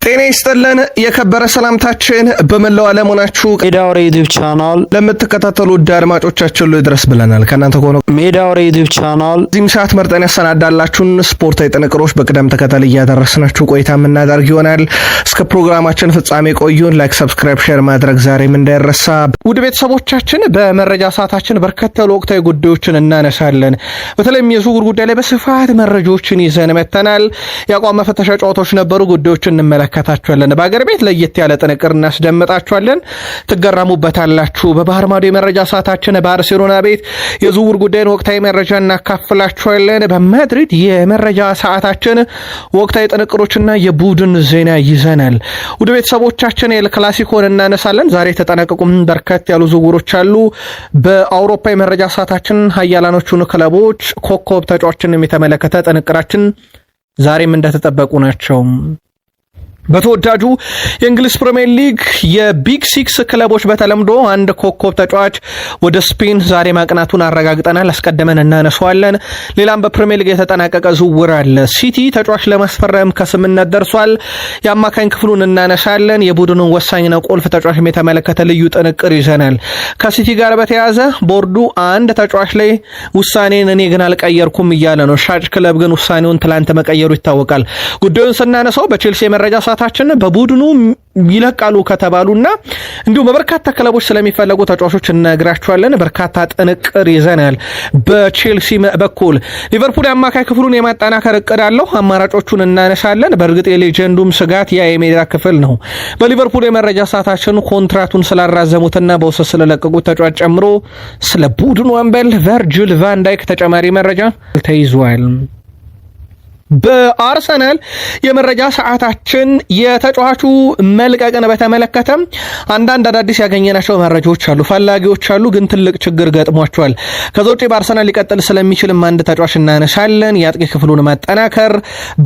ጤና ይስጥልን የከበረ ሰላምታችን በመላው ዓለም ሆናችሁ ሜዳው ዩቲዩብ ቻናል ለምትከታተሉ ውድ አድማጮቻችን ላይ ድረስ ብለናል። ከናንተ ሆኖ ሜዳው ዩቲዩብ ቻናል እዚህም ሰዓት መርጠን ያሰናዳላችሁን ስፖርታዊ ጥንቅሮች በቅደም ተከተል እያደረስናችሁ ቆይታ የምናደርግ ይሆናል። እስከ ፕሮግራማችን ፍጻሜ ቆዩን። ላይክ፣ ሰብስክራይብ፣ ሼር ማድረግ ዛሬም እንዳይረሳ። ውድ ቤተሰቦቻችን በመረጃ ሰዓታችን በርከት ያሉ ወቅታዊ ጉዳዮችን እናነሳለን። በተለይም የዝውውር ጉዳይ ላይ በስፋት መረጃዎችን ይዘን መተናል። የአቋም መፈተሻ ጨዋታዎች ነበሩ፣ ጉዳዮችን እንመለከታቸዋለን። በአገር ቤት ለየት ያለ ጥንቅር እናስደምጣቸዋለን፣ ትገረሙበታላችሁ። በባህር ማዶ የመረጃ ሰዓታችን ባርሴሎና ቤት የዝውውር ጉዳይን ወቅታዊ መረጃ እናካፍላችኋለን። በማድሪድ የመረጃ ሰዓታችን ወቅታዊ ጥንቅሮችና የቡድን ዜና ይዘናል። ወደ ቤተሰቦቻችን ኤል ክላሲኮን እናነሳለን። ዛሬ የተጠናቀቁም በርከት ያሉ ዝውውሮች አሉ። በአውሮፓ የመረጃ ሰዓታችን ሀያላኖቹን ክለቦች ኮከብ ተጫዋቾችን የተመለከተ ጥንቅራችን ዛሬም እንደተጠበቁ ናቸው። በተወዳጁ የእንግሊዝ ፕሪሚየር ሊግ የቢግ ሲክስ ክለቦች በተለምዶ አንድ ኮከብ ተጫዋች ወደ ስፔን ዛሬ ማቅናቱን አረጋግጠናል። አስቀድመን እናነሳዋለን። ሌላም በፕሪሚየር ሊግ የተጠናቀቀ ዝውውር አለ። ሲቲ ተጫዋች ለማስፈረም ከስምምነት ደርሷል። የአማካኝ ክፍሉን እናነሳለን። የቡድኑን ወሳኝና ቁልፍ ተጫዋች የተመለከተ ልዩ ጥንቅር ይዘናል። ከሲቲ ጋር በተያያዘ ቦርዱ አንድ ተጫዋች ላይ ውሳኔን እኔ ግን አልቀየርኩም እያለ ነው። ሻጭ ክለብ ግን ውሳኔውን ትላንት መቀየሩ ይታወቃል። ጉዳዩን ስናነሳው በቼልሲ የመረጃ ታችን በቡድኑ ይለቃሉ ከተባሉና እንዲሁም በበርካታ ክለቦች ስለሚፈለጉ ተጫዋቾች እነግራችኋለን። በርካታ ጥንቅር ይዘናል። በቼልሲ በኩል ሊቨርፑል የአማካይ ክፍሉን የማጠናከር እቅድ አለው። አማራጮቹን እናነሳለን። በእርግጥ የሌጀንዱም ስጋት ያ የሜዳ ክፍል ነው። በሊቨርፑል የመረጃ ሰዓታችን ኮንትራቱን ስላራዘሙትና በውሰት ስለለቀቁት ተጫዋች ጨምሮ ስለ ቡድኑ አምበል ቨርጂል ቫን ዳይክ ተጨማሪ መረጃ ተይዟል። በአርሰናል የመረጃ ሰዓታችን የተጫዋቹ መልቀቅን በተመለከተ አንዳንድ አዳዲስ ያገኘናቸው መረጃዎች አሉ። ፈላጊዎች አሉ፣ ግን ትልቅ ችግር ገጥሟቸዋል። ከዛ ውጪ በአርሰናል ሊቀጥል ስለሚችልም አንድ ተጫዋች እናነሳለን። የአጥቂ ክፍሉን ማጠናከር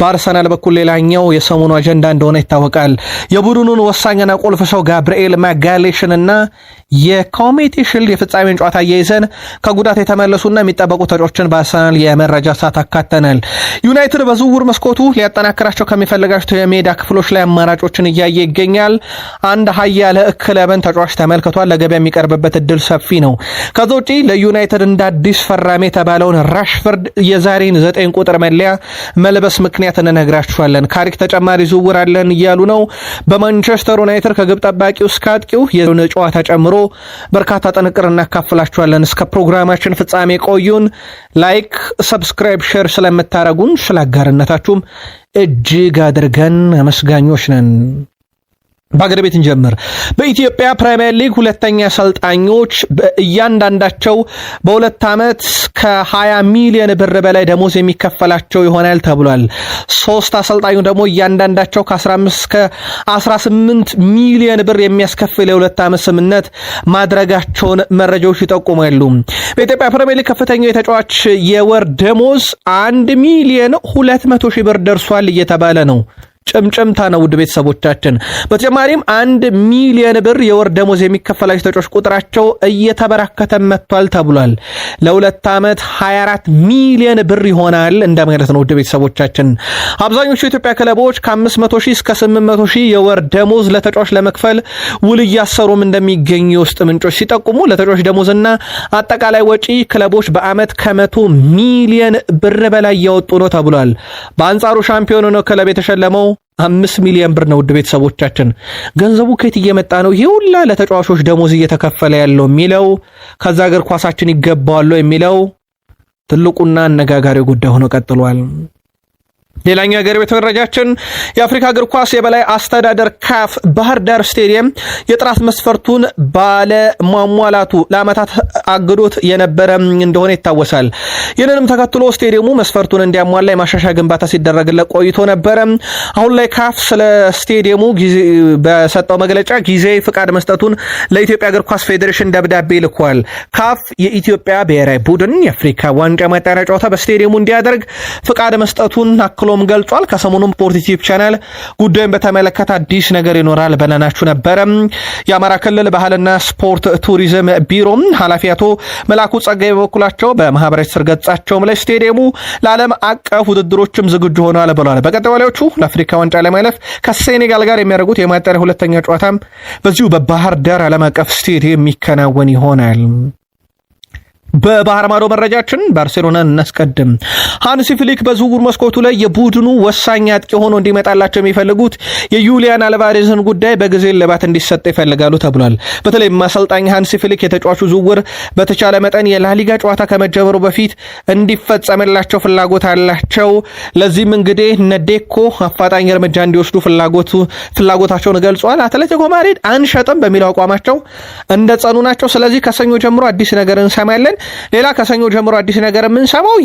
በአርሰናል በኩል ሌላኛው የሰሞኑ አጀንዳ እንደሆነ ይታወቃል። የቡድኑን ወሳኝና ቁልፍ ሰው ጋብርኤል ማጋሌሽንና የኮሚቴ ሽልድ የፍጻሜን ጨዋታ እየይዘን ከጉዳት የተመለሱና የሚጠበቁ ተጫዋቾችን በአርሰናል የመረጃ ሰዓት አካተናል። ዩናይትድ በዝውውር መስኮቱ ሊያጠናክራቸው ከሚፈልጋቸው የሜዳ ክፍሎች ላይ አማራጮችን እያየ ይገኛል። አንድ ሀያለ ክለብን ተጫዋች ተመልክቷል። ለገበያ የሚቀርብበት እድል ሰፊ ነው። ከዛ ውጪ ለዩናይትድ እንደ አዲስ ፈራሚ የተባለውን ራሽፈርድ የዛሬን 9 ቁጥር መለያ መልበስ ምክንያት እንነግራችኋለን። ካሪክ ተጨማሪ ዝውውር አለን እያሉ ነው። በማንቸስተር ዩናይትድ ከግብ ጠባቂው እስከ አጥቂው የሆነ ጨዋታ ጨምሮ በርካታ ጥንቅር እናካፍላችኋለን። እስከ ፕሮግራማችን ፍጻሜ ቆዩን። ላይክ፣ ሰብስክራይብ፣ ሼር ስለምታረጉን ስላጋርነታችሁም እጅግ አድርገን አመስጋኞች ነን። በአገር ቤት እንጀምር። በኢትዮጵያ ፕሪሚየር ሊግ ሁለተኛ አሰልጣኞች እያንዳንዳቸው በሁለት ዓመት ከ20 ሚሊዮን ብር በላይ ደሞዝ የሚከፈላቸው ይሆናል ተብሏል። ሶስት አሰልጣኙ ደግሞ እያንዳንዳቸው ከ15 እስከ 18 ሚሊዮን ብር የሚያስከፍል የሁለት ዓመት ስምምነት ማድረጋቸውን መረጃዎች ይጠቁማሉ። በኢትዮጵያ ፕሪሚየር ሊግ ከፍተኛው የተጫዋች የወር ደሞዝ 1 ሚሊዮን 200 ሺህ ብር ደርሷል እየተባለ ነው። ጭምጭምታ ነው ውድ ቤተሰቦቻችን። በተጨማሪም 1 ሚሊዮን ብር የወር ደሞዝ የሚከፈላቸው ተጫዋቾች ቁጥራቸው እየተበራከተ መጥቷል ተብሏል። ለሁለት ዓመት 24 ሚሊዮን ብር ይሆናል እንደማለት ነው ውድ ቤተሰቦቻችን። አብዛኞቹ የኢትዮጵያ ክለቦች ከ500 ሺህ እስከ 800 ሺህ የወር ደሞዝ ለተጫዋች ለመክፈል ውል እያሰሩም እንደሚገኙ የውስጥ ምንጮች ሲጠቁሙ ለተጫዋች ደሞዝና አጠቃላይ ወጪ ክለቦች በአመት ከ100 ሚሊዮን ብር በላይ እያወጡ ነው ተብሏል። በአንጻሩ ሻምፒዮን ነው ክለብ የተሸለመው 5 ሚሊዮን ብር ነው ውድ ቤተሰቦቻችን። ገንዘቡ ከየት እየመጣ ነው ይሄ ሁላ ለተጫዋቾች ደሞዝ እየተከፈለ ያለው የሚለው ከዛ እግር ኳሳችን ይገባዋል የሚለው ትልቁና አነጋጋሪው ጉዳይ ሆኖ ቀጥሏል። ሌላኛው የሀገር ቤት መረጃችን የአፍሪካ እግር ኳስ የበላይ አስተዳደር ካፍ ባህር ዳር ስቴዲየም የጥራት መስፈርቱን ባለ ማሟላቱ ለዓመታት አግዶት የነበረ እንደሆነ ይታወሳል። ይህንንም ተከትሎ ስቴዲየሙ መስፈርቱን እንዲያሟላ የማሻሻያ ግንባታ ሲደረግለት ቆይቶ ነበረ። አሁን ላይ ካፍ ስለ ስቴዲየሙ በሰጠው መግለጫ ጊዜያዊ ፍቃድ መስጠቱን ለኢትዮጵያ እግር ኳስ ፌዴሬሽን ደብዳቤ ልኳል። ካፍ የኢትዮጵያ ብሔራዊ ቡድን የአፍሪካ ዋንጫ ማጣሪያ ጨዋታ በስቴዲየሙ እንዲያደርግ ፍቃድ መስጠቱን አክሎ ብሎም ገልጿል። ከሰሞኑም ስፖርቲቭ ቻናል ጉዳዩን በተመለከተ አዲስ ነገር ይኖራል በለናችሁ ነበረ። የአማራ ክልል ባህልና ስፖርት ቱሪዝም ቢሮ ኃላፊ አቶ መላኩ ጸጋይ በበኩላቸው በማህበራዊ ስር ገጻቸውም ላይ ስቴዲየሙ ለዓለም አቀፍ ውድድሮችም ዝግጁ ሆኗል ብለዋል። በቀጣዮቹ ለአፍሪካ ዋንጫ ለማለፍ ከሴኔጋል ጋር የሚያደርጉት የማጣሪያ ሁለተኛ ጨዋታም በዚሁ በባህር ዳር ዓለም አቀፍ ስቴዲየም የሚከናወን ይሆናል። በባህር ማዶ መረጃችን ባርሴሎናን እናስቀድም። ሃንሲ ፍሊክ በዝውውር መስኮቱ ላይ የቡድኑ ወሳኝ አጥቂ ሆኖ እንዲመጣላቸው የሚፈልጉት የዩሊያን አልቫሬዝን ጉዳይ በጊዜ እልባት እንዲሰጥ ይፈልጋሉ ተብሏል። በተለይም አሰልጣኝ ሃንሲ ፍሊክ የተጫዋቹ ዝውውር በተቻለ መጠን የላሊጋ ጨዋታ ከመጀመሩ በፊት እንዲፈጸምላቸው ፍላጎት አላቸው። ለዚህም እንግዲህ ነዴኮ አፋጣኝ እርምጃ እንዲወስዱ ፍላጎታቸውን ገልጿል። አትሌቲኮ ማድሪድ አንሸጥም በሚለው አቋማቸው እንደጸኑ ናቸው። ስለዚህ ከሰኞ ጀምሮ አዲስ ነገር እንሰማለን። ሌላ ከሰኞ ጀምሮ አዲስ ነገር የምንሰማው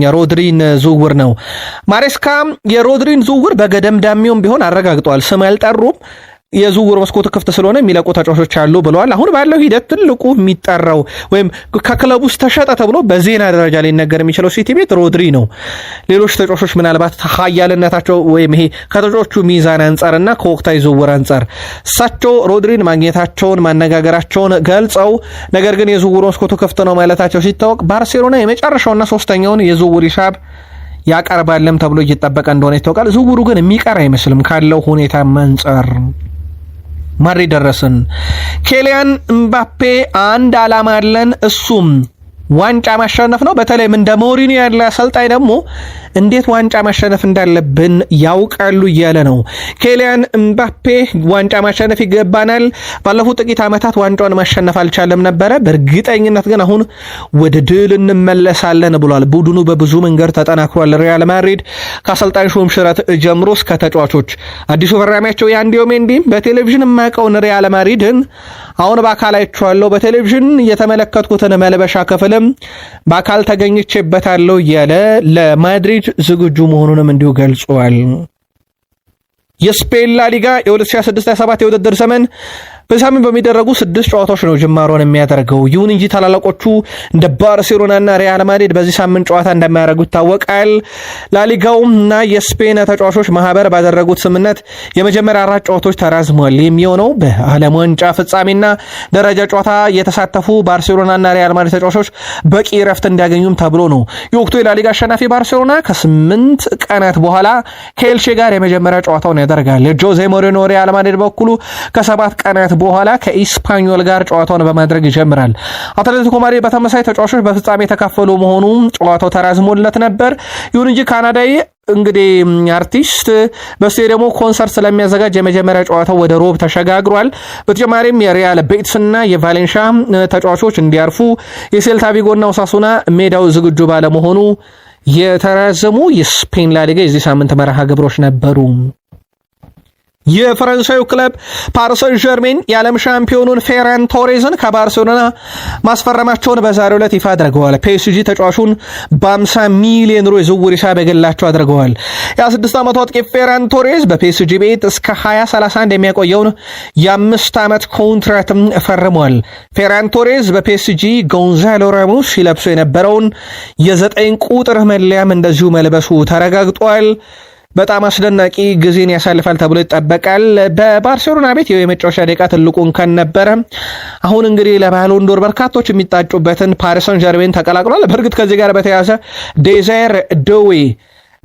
የሮድሪን ዝውውር ነው። ማሬስካ የሮድሪን ዝውውር በገደምዳሜውም ቢሆን አረጋግጠዋል። ስም አልጠሩም። የዝውውር መስኮቱ ክፍት ስለሆነ የሚለቁ ተጫዋቾች አሉ ብለዋል። አሁን ባለው ሂደት ትልቁ የሚጠራው ወይም ከክለቡ ውስጥ ተሸጠ ተብሎ በዜና ደረጃ ላይ ነገር የሚችለው ሲቲ ቤት ሮድሪ ነው። ሌሎች ተጫዋቾች ምናልባት ሀያልነታቸው ወይም ይሄ ከተጫዋቾቹ ሚዛን አንጻርና ከወቅታዊ ዝውውር አንጻር እሳቸው ሮድሪን ማግኘታቸውን ማነጋገራቸውን ገልጸው ነገር ግን የዝውውር መስኮቱ ክፍት ነው ማለታቸው ሲታወቅ ባርሴሎና የመጨረሻውና ሶስተኛውን የዝውውር ሂሳብ ያቀርባለም ተብሎ እየተጠበቀ እንደሆነ ይታወቃል። ዝውውሩ ግን የሚቀር አይመስልም ካለው ሁኔታ አንጻር። ማድሪድ ደረስን። ኬሊያን እምባፔ አንድ ዓላማ አለን፣ እሱም ዋንጫ ማሸነፍ ነው። በተለይም እንደ ሞሪኒዮ ያለ አሰልጣኝ ደግሞ እንዴት ዋንጫ ማሸነፍ እንዳለብን ያውቃሉ እያለ ነው። ኬሊያን እምባፔ ዋንጫ ማሸነፍ ይገባናል። ባለፉት ጥቂት ዓመታት ዋንጫውን ማሸነፍ አልቻለም ነበረ። በእርግጠኝነት ግን አሁን ወደ ድል እንመለሳለን ብሏል። ቡድኑ በብዙ መንገድ ተጠናክሯል። ሪያል ማድሪድ ከአሰልጣኝ ሹም ሽረት ጀምሮ እስከ ተጫዋቾች አዲሱ ፈራሚያቸው የአንዲዮ ሜንዲ በቴሌቪዥን የማያውቀውን ሪያል ማድሪድን አሁን በአካል አይቼዋለሁ፣ በቴሌቪዥን የተመለከትኩትን መልበሻ ክፍልም በአካል ተገኝቼበታለሁ እያለ ለማድሪድ ዝግጁ መሆኑንም እንዲሁ ገልጿል። የስፔን ላሊጋ የ2026/27 የውድድር ዘመን በሳምንት በሚደረጉ 6 ጨዋታዎች ነው ጅማሮን የሚያደርገው። ይሁን እንጂ ታላላቆቹ እንደ ባርሴሎናና ሪያል ማድሪድ በዚህ ሳምንት ጨዋታ እንደማያደርጉ ይታወቃል። ላሊጋውና የስፔን ተጫዋቾች ማህበር ባደረጉት ስምምነት የመጀመሪያ 4 ጨዋታዎች ተራዝሟል። የሚሆነው በዓለም ዋንጫ ፍጻሜና ደረጃ ጨዋታ የተሳተፉ ባርሴሎናና ሪያል ማድሪድ ተጫዋቾች በቂ ረፍት እንዲያገኙም ተብሎ ነው። የወቅቱ የላሊጋ አሸናፊ ባርሴሎና ከ8 ቀናት በኋላ ከኤልቼ ጋር የመጀመሪያ ጨዋታውን ያደርጋል። የጆዜ ሞሪኖ ሪያል ማድሪድ በኩሉ ከ7 ቀናት በኋላ ከኢስፓኞል ጋር ጨዋታውን በማድረግ ይጀምራል። አትሌቲኮ ማድሪድ በተመሳሳይ ተጫዋቾች በፍጻሜ የተካፈሉ መሆኑ ጨዋታው ተራዝሞለት ነበር። ይሁን እንጂ ካናዳዊ እንግዲህ አርቲስት በስቴዲየሙ ኮንሰርት ስለሚያዘጋጅ የመጀመሪያ ጨዋታው ወደ ሮብ ተሸጋግሯል። በተጨማሪም የሪያል ቤቲስ እና የቫሌንሻ ተጫዋቾች እንዲያርፉ የሴልታ ቪጎና ኦሳሱና ሜዳው ዝግጁ ባለመሆኑ የተራዘሙ የስፔን ላሊጋ የዚህ ሳምንት መርሃ ግብሮች ነበሩ። የፈረንሳዩ ክለብ ፓሪስ ሰን ዠርሜን የዓለም ሻምፒዮኑን ፌራን ቶሬዝን ከባርሴሎና ማስፈረማቸውን በዛሬው ዕለት ይፋ አድርገዋል። ፒኤስጂ ተጫዋቹን በ50 ሚሊዮን ዩሮ የዝውውር ሂሳብ የገላቸው አድርገዋል። የ26 ዓመቱ አጥቂ ፌራን ቶሬዝ በፒኤስጂ ቤት እስከ 2031 የሚያቆየውን የ5 ዓመት ኮንትራትም ፈርሟል። ፌራን ቶሬዝ በፒኤስጂ ጎንዛሎ ራሞስ ሲለብሱ የነበረውን የ9 ቁጥር መለያም እንደዚሁ መልበሱ ተረጋግጧል። በጣም አስደናቂ ጊዜን ያሳልፋል ተብሎ ይጠበቃል። በባርሴሎና ቤት የመጫወቻ ደቂቃ ትልቁን ከነበረ አሁን እንግዲህ ለባሎን ዶር በርካቶች የሚጣጩበትን ፓሪስ ሰን ዠርሜን ተቀላቅሏል። በእርግጥ ከዚህ ጋር በተያያዘ ዴዛይር ዶዌ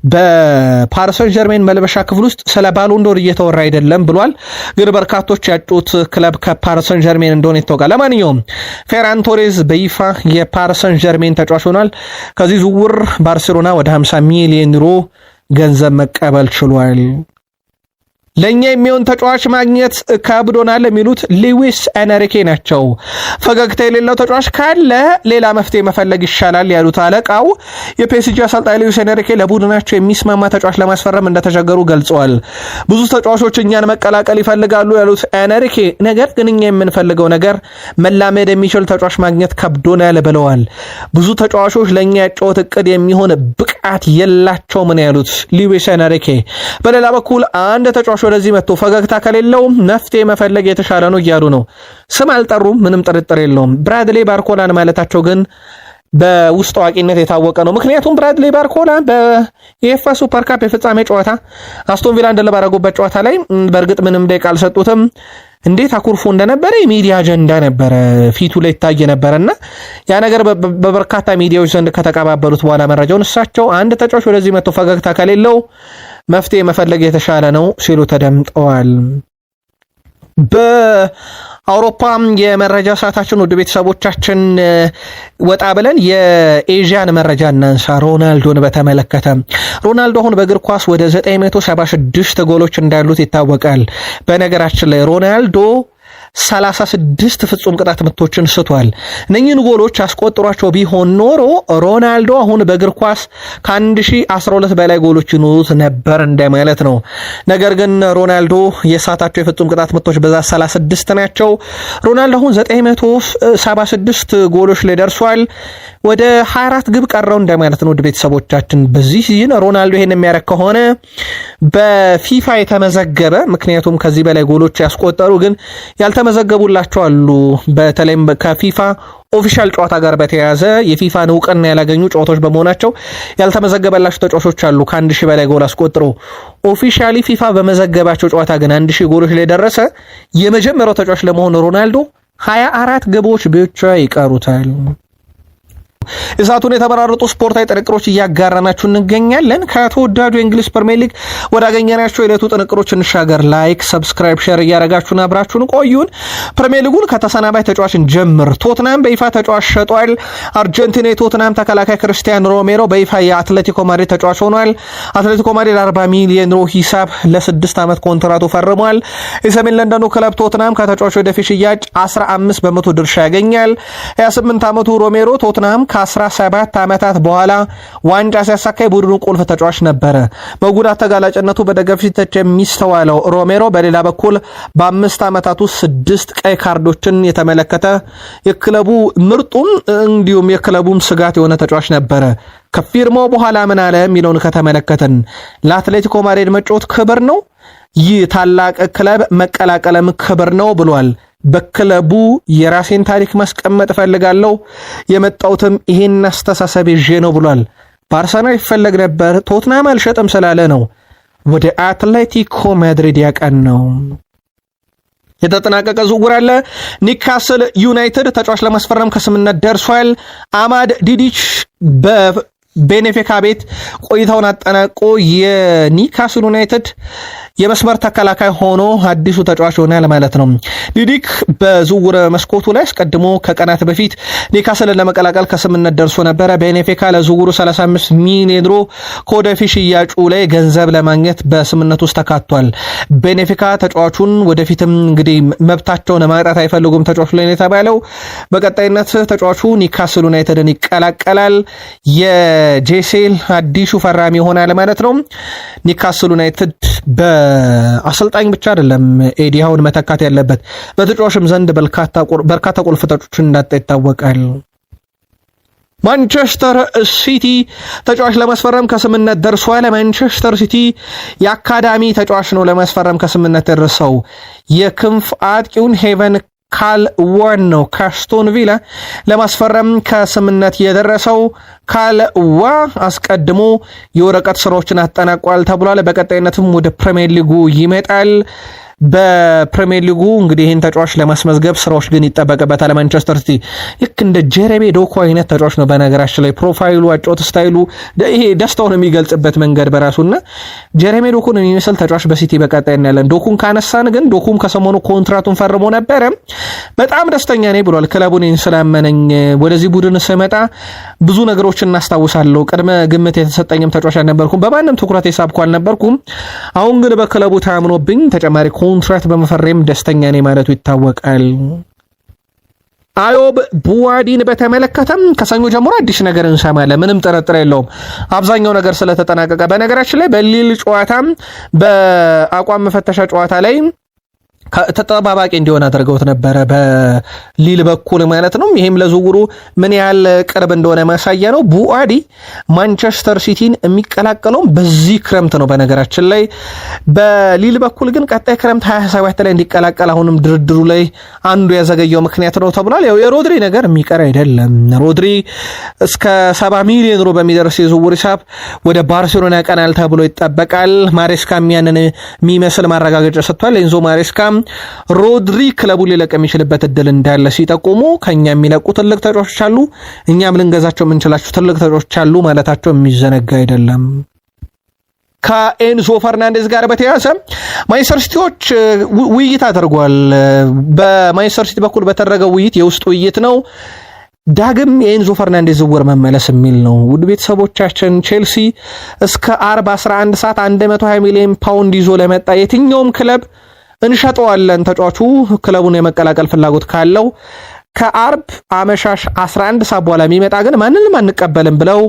በፓሪስ ሰን ዠርሜን መልበሻ ክፍል ውስጥ ስለ ባሎን ዶር እየተወራ አይደለም ብሏል። ግን በርካቶች ያጩት ክለብ ከፓሪስ ሰን ዠርሜን እንደሆነ ይታወቃል። ለማንኛውም ፌራን ቶሬዝ በይፋ የፓሪስ ሰን ዠርሜን ተጫዋች ሆኗል። ከዚህ ዝውውር ባርሴሎና ወደ 50 ሚሊዮን ዩሮ ገንዘብ መቀበል ችሏል። ለኛ የሚሆን ተጫዋች ማግኘት ከብዶናል የሚሉት ሉዊስ ኤንሪኬ ናቸው። ፈገግታ የሌለው ተጫዋች ካለ ሌላ መፍትሄ መፈለግ ይሻላል ያሉት አለቃው የፒኤስጂ አሰልጣኝ ሉዊስ ኤንሪኬ ለቡድናቸው የሚስማማ ተጫዋች ለማስፈረም እንደተቸገሩ ገልጸዋል። ብዙ ተጫዋቾች እኛን መቀላቀል ይፈልጋሉ ያሉት ኤንሪኬ፣ ነገር ግን እኛ የምንፈልገው ነገር መላመድ የሚችል ተጫዋች ማግኘት ከብዶናል ብለዋል። ብዙ ተጫዋቾች ለኛ ያጫወት እቅድ የሚሆን ብቃት የላቸውም ነው ያሉት ሉዊስ ኤንሪኬ። በሌላ በኩል አንድ ተጫዋች ወደዚህ መጥቶ ፈገግታ ከሌለው መፍትሄ መፈለግ የተሻለ ነው እያሉ ነው። ስም አልጠሩም፣ ምንም ጥርጥር የለውም። ብራድሌ ባርኮላን ማለታቸው ግን በውስጥ አዋቂነት የታወቀ ነው። ምክንያቱም ብራድሊ ባርኮላ በዩኤፋ ሱፐር ካፕ የፍጻሜ ጨዋታ አስቶን ቪላ እንደለባረጉበት ጨዋታ ላይ በእርግጥ ምንም ደቂቃ አልሰጡትም። እንዴት አኩርፎ እንደነበረ የሚዲያ አጀንዳ ነበረ፣ ፊቱ ላይ ይታይ ነበርና ያ ነገር በበርካታ ሚዲያዎች ዘንድ ከተቀባበሉት በኋላ መረጃውን እሳቸው አንድ ተጫዋች ወደዚህ መጥቶ ፈገግታ ከሌለው መፍትሄ መፈለግ የተሻለ ነው ሲሉ ተደምጠዋል። በአውሮፓ የመረጃ ሰዓታችን ውድ ቤተሰቦቻችን ወጣ ብለን የኤዥያን መረጃ እናንሳ። ሮናልዶን በተመለከተ ሮናልዶ አሁን በእግር ኳስ ወደ 976 ጎሎች እንዳሉት ይታወቃል። በነገራችን ላይ ሮናልዶ 36 ፍጹም ቅጣት ምቶችን ስቷል። እነኚህን ጎሎች አስቆጥሯቸው ቢሆን ኖሮ ሮናልዶ አሁን በእግር ኳስ ከ1012 በላይ ጎሎች ይኖሩት ነበር እንደማለት ነው። ነገር ግን ሮናልዶ የሳታቸው የፍጹም ቅጣት ምቶች በዛ 36 ናቸው። ሮናልዶ አሁን 976 ጎሎች ላይ ደርሷል። ወደ 24 ግብ ቀረው እንደማለት ነው። ውድ ቤተሰቦቻችን በዚህ ሲዝን ሮናልዶ ይሄን የሚያደርግ ከሆነ በፊፋ የተመዘገበ ምክንያቱም ከዚህ በላይ ጎሎች ያስቆጠሩ ግን ያልተመዘገቡላቸው አሉ። በተለይም ከፊፋ ኦፊሻል ጨዋታ ጋር በተያያዘ የፊፋን እውቅና ያላገኙ ጨዋታዎች በመሆናቸው ያልተመዘገበላቸው ተጫዋቾች አሉ። ከ1000 በላይ ጎል አስቆጥሮ ኦፊሻሊ ፊፋ በመዘገባቸው ጨዋታ ግን 1000 ጎሎች ላይ ደረሰ። የመጀመሪያው ተጫዋች ለመሆን ሮናልዶ 24 ግቦች ብቻ ይቀሩታል። እሳቱን የተበራረጡ ስፖርታዊ ጥንቅሮች እያጋራናችሁ እንገኛለን። ከተወዳጁ የእንግሊዝ ፕሪሚየር ሊግ ወዳገኘናቸው የዕለቱ ጥንቅሮች እንሻገር። ላይክ፣ ሰብስክራይብ፣ ሼር እያረጋችሁን አብራችሁን ቆዩን። ፕሪሚየር ሊጉን ከተሰናባይ ተጫዋችን ጀምር። ቶትናም በይፋ ተጫዋች ሸጧል። አርጀንቲና የቶትናም ተከላካይ ክርስቲያን ሮሜሮ በይፋ የአትሌቲኮ ማድሪድ ተጫዋች ሆኗል። አትሌቲኮ ማድሪድ 40 ሚሊዮን ዩሮ ሂሳብ ለ6 ዓመት ኮንትራቱ ፈርሟል። የሰሜን ለንደኑ ክለብ ቶትናም ከተጫዋቹ ወደፊት ሽያጭ 15 በመቶ ድርሻ ያገኛል። 28 ዓመቱ ሮሜሮ ቶትናም ከ17 ዓመታት በኋላ ዋንጫ ሲያሳካ የቡድኑ ቁልፍ ተጫዋች ነበረ። በጉዳት ተጋላጭነቱ በደጋፊ ሲተች የሚስተዋለው ሮሜሮ በሌላ በኩል በ5 ዓመታት ውስጥ 6 ቀይ ካርዶችን የተመለከተ የክለቡ ምርጡም እንዲሁም የክለቡም ስጋት የሆነ ተጫዋች ነበረ። ከፊርማው በኋላ ምን አለ የሚለውን ከተመለከተን ለአትሌቲኮ ማድሪድ መጫወት ክብር ነው፣ ይህ ታላቅ ክለብ መቀላቀልም ክብር ነው ብሏል። በክለቡ የራሴን ታሪክ ማስቀመጥ ፈልጋለሁ፣ የመጣውትም ይሄን አስተሳሰብ ይዤ ነው ብሏል። በአርሰናል ይፈለግ ነበር፣ ቶትናም አልሸጥም ስላለ ነው ወደ አትሌቲኮ ማድሪድ ያቀናው። የተጠናቀቀ ዝውውር አለ። ኒውካስል ዩናይትድ ተጫዋች ለማስፈረም ከስምነት ደርሷል። አማድ ዲዲች በቤኔፊካ ቤት ቆይታውን አጠናቆ የኒውካስል ዩናይትድ የመስመር ተከላካይ ሆኖ አዲሱ ተጫዋች ሆኗል ማለት ነው። ዲዲክ በዝውውር መስኮቱ ላይ አስቀድሞ ከቀናት በፊት ኒውካስልን ለመቀላቀል ከስምነት ደርሶ ነበረ። ቤኔፊካ ለዝውውሩ 35 ሚሊዮን ዩሮ ከወደፊት ሽያጩ ላይ ገንዘብ ለማግኘት በስምነት ውስጥ ተካቷል። ቤኔፊካ ተጫዋቹን ወደፊትም እንግዲህ መብታቸውን ማጣት አይፈልጉም ተጫዋቹ ላይ የተባለው። በቀጣይነት ተጫዋቹ ኒውካስል ዩናይትድን ይቀላቀላል። የጄሴል አዲሱ ፈራሚ ይሆናል ማለት ነው። ኒውካስል ዩናይትድ በአሰልጣኝ ብቻ አይደለም ኤዲሃውን መተካት ያለበት በተጫዋችም ዘንድ በርካታ ቁልፍ ተጫዋቾችን እንዳጣ ይታወቃል። ማንቸስተር ሲቲ ተጫዋች ለማስፈረም ከስምነት ደርሷል። ማንቸስተር ሲቲ የአካዳሚ ተጫዋች ነው ለማስፈረም ከስምነት ደርሰው የክንፍ አጥቂውን ሄቨን ካልዋን ነው ከአስቶን ቪላ ለማስፈረም ከስምነት የደረሰው። ካልዋ አስቀድሞ የወረቀት ስራዎችን አጠናቋል ተብሏል። በቀጣይነትም ወደ ፕሪሚየር ሊጉ ይመጣል። በፕሪሚየር ሊጉ እንግዲህ ይህን ተጫዋች ለማስመዝገብ ስራዎች ግን ይጠበቅበታል። ማንቸስተር ሲቲ ልክ እንደ ጀረሚ ዶኩ አይነት ተጫዋች ነው። በነገራችን ላይ ፕሮፋይሉ፣ አጫወት ስታይሉ ይሄ ደስታውን የሚገልጽበት መንገድ በራሱና ጀረሚ ዶኩን የሚመስል ተጫዋች በሲቲ በቀጣይ እናያለን። ዶኩን ካነሳን ግን ዶኩም ከሰሞኑ ኮንትራቱን ፈርሞ ነበረ። በጣም ደስተኛ ነኝ ብሏል። ክለቡን ስላመነኝ ወደዚህ ቡድን ስመጣ ብዙ ነገሮችን እናስታውሳለሁ። ቅድመ ግምት የተሰጠኝም ተጫዋች አልነበርኩም፣ በማንም ትኩረት የሳብኩ አልነበርኩም። አሁን ግን በክለቡ ታምኖብኝ ተጨማሪ ኮንትራክት በመፈረም ደስተኛ ነኝ ማለቱ ይታወቃል። አዮብ ቡዋዲን በተመለከተም ከሰኞ ጀምሮ አዲስ ነገር እንሰማለን። ምንም ጥርጥር የለውም። አብዛኛው ነገር ስለተጠናቀቀ በነገራችን ላይ በሊል ጨዋታ በአቋም መፈተሻ ጨዋታ ላይ ተጠባባቂ እንዲሆን አድርገውት ነበረ በሊል በኩል ማለት ነው። ይሄም ለዝውውሩ ምን ያህል ቅርብ እንደሆነ ማሳያ ነው። ቡአዲ ማንቸስተር ሲቲን የሚቀላቀለው በዚህ ክረምት ነው። በነገራችን ላይ በሊል በኩል ግን ቀጣይ ክረምት 27 ላይ እንዲቀላቀል አሁንም ድርድሩ ላይ አንዱ ያዘገየው ምክንያት ነው ተብሏል። ያው የሮድሪ ነገር የሚቀር አይደለም። ሮድሪ እስከ 70 ሚሊዮን ዩሮ በሚደርስ የዝውውር ሂሳብ ወደ ባርሴሎና ያቀናል ተብሎ ይጠበቃል። ማሬስካም ያንን የሚመስል ማረጋገጫ ሰጥቷል። ኤንዞ ማሬስካም ሮድሪ ክለቡን ሊለቅ የሚችልበት እድል እንዳለ ሲጠቁሙ ከኛ የሚለቁ ትልቅ ተጫዋቾች አሉ፣ እኛም ልንገዛቸው የምንችላቸው ትልቅ ተጫዋቾች አሉ ማለታቸው የሚዘነጋ አይደለም። ከኤንዞ ፈርናንዴዝ ጋር በተያያዘ ማንቸስተር ሲቲዎች ውይይት አድርጓል። በማንቸስተር ሲቲ በኩል በተደረገው ውይይት የውስጥ ውይይት ነው ዳግም የኤንዞ ፈርናንዴዝ ዝውውር መመለስ የሚል ነው። ውድ ቤተሰቦቻችን ቼልሲ እስከ 11 ሰዓት 120 ሚሊዮን ፓውንድ ይዞ ለመጣ የትኛውም ክለብ እንሸጠዋለን ተጫዋቹ ክለቡን የመቀላቀል ፍላጎት ካለው ከአርብ አመሻሽ 11 ሰዓት በኋላ የሚመጣ ግን ማንንም አንቀበልም ብለው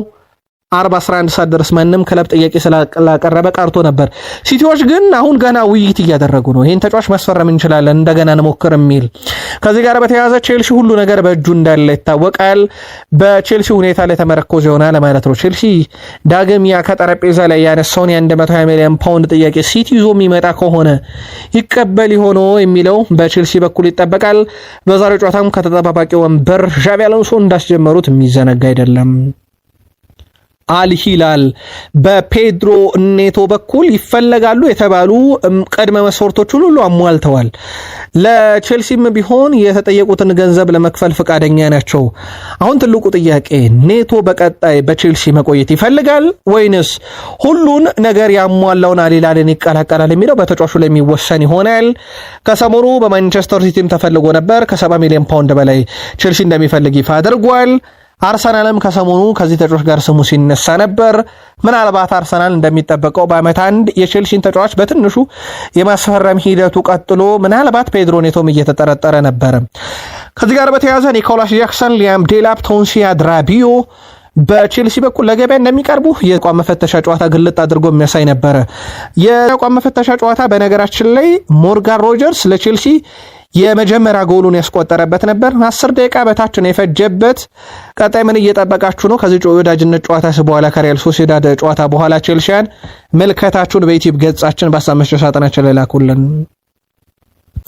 11 ሰዓት ድረስ ማንም ክለብ ጥያቄ ስላቀረበ ቀርቶ ነበር። ሲቲዎች ግን አሁን ገና ውይይት እያደረጉ ነው። ይህን ተጫዋች ማስፈረም እንችላለን እንደገና እንሞክር የሚል። ከዚህ ጋር በተያያዘ ቼልሲ ሁሉ ነገር በእጁ እንዳለ ይታወቃል። በቼልሲ ሁኔታ ላይ ተመረኮዝ ይሆናል ማለት ነው። ቼልሲ ዳግም ያ ከጠረጴዛ ላይ ያነሳውን የ120 ሚሊዮን ፓውንድ ጥያቄ ሲቲ ይዞ የሚመጣ ከሆነ ይቀበል ሆኖ የሚለው በቼልሲ በኩል ይጠበቃል። በዛሬው ጨዋታም ከተጠባባቂ ወንበር ዣቪ አሎንሶ እንዳስጀመሩት የሚዘነጋ አይደለም። አልሂላል በፔድሮ ኔቶ በኩል ይፈለጋሉ የተባሉ ቅድመ መስፈርቶችን ሁሉ አሟልተዋል። ለቼልሲም ቢሆን የተጠየቁትን ገንዘብ ለመክፈል ፈቃደኛ ናቸው። አሁን ትልቁ ጥያቄ ኔቶ በቀጣይ በቼልሲ መቆየት ይፈልጋል ወይንስ ሁሉን ነገር ያሟላውን አልሂላልን ይቀላቀላል የሚለው በተጫዋቹ ላይ የሚወሰን ይሆናል። ከሰሞኑ በማንቸስተር ሲቲም ተፈልጎ ነበር። ከ70 ሚሊዮን ፓውንድ በላይ ቼልሲ እንደሚፈልግ ይፋ አድርጓል። አርሰናልም ከሰሞኑ ከዚህ ተጫዋች ጋር ስሙ ሲነሳ ነበር። ምናልባት አርሰናል እንደሚጠበቀው በአመት አንድ የቼልሲን ተጫዋች በትንሹ የማስፈረም ሂደቱ ቀጥሎ ምናልባት ፔድሮ ኔቶም እየተጠረጠረ ነበር። ከዚህ ጋር በተያያዘ ኒኮላስ ጃክሰን፣ ሊያም ዴላፕ፣ ቶንሲያድ ራቢዮ በቼልሲ በኩል ለገበያ እንደሚቀርቡ የአቋም መፈተሻ ጨዋታ ግልጥ አድርጎ የሚያሳይ ነበረ። የአቋም መፈተሻ ጨዋታ በነገራችን ላይ ሞርጋን ሮጀርስ ለቼልሲ የመጀመሪያ ጎሉን ያስቆጠረበት ነበር። 10 ደቂቃ በታች ነው የፈጀበት። ቀጣይ ምን እየጠበቃችሁ ነው? ከዚህ ወዳጅነት ጨዋታ በኋላ ከሪያል ሶሲዳድ ጨዋታ በኋላ ቼልሲያን መልከታችሁን በዩቲዩብ ገጻችን በአሳመስጫ ሳጥናችን ላይ ላኩልን።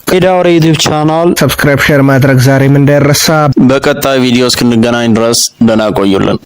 ሜዳወሬ ዩቲዩብ ቻናል ሰብስክራይብ፣ ሼር ማድረግ ዛሬም እንዳይረሳ። በቀጣይ ቪዲዮ እስክንገናኝ ድረስ ደህና ቆዩልን።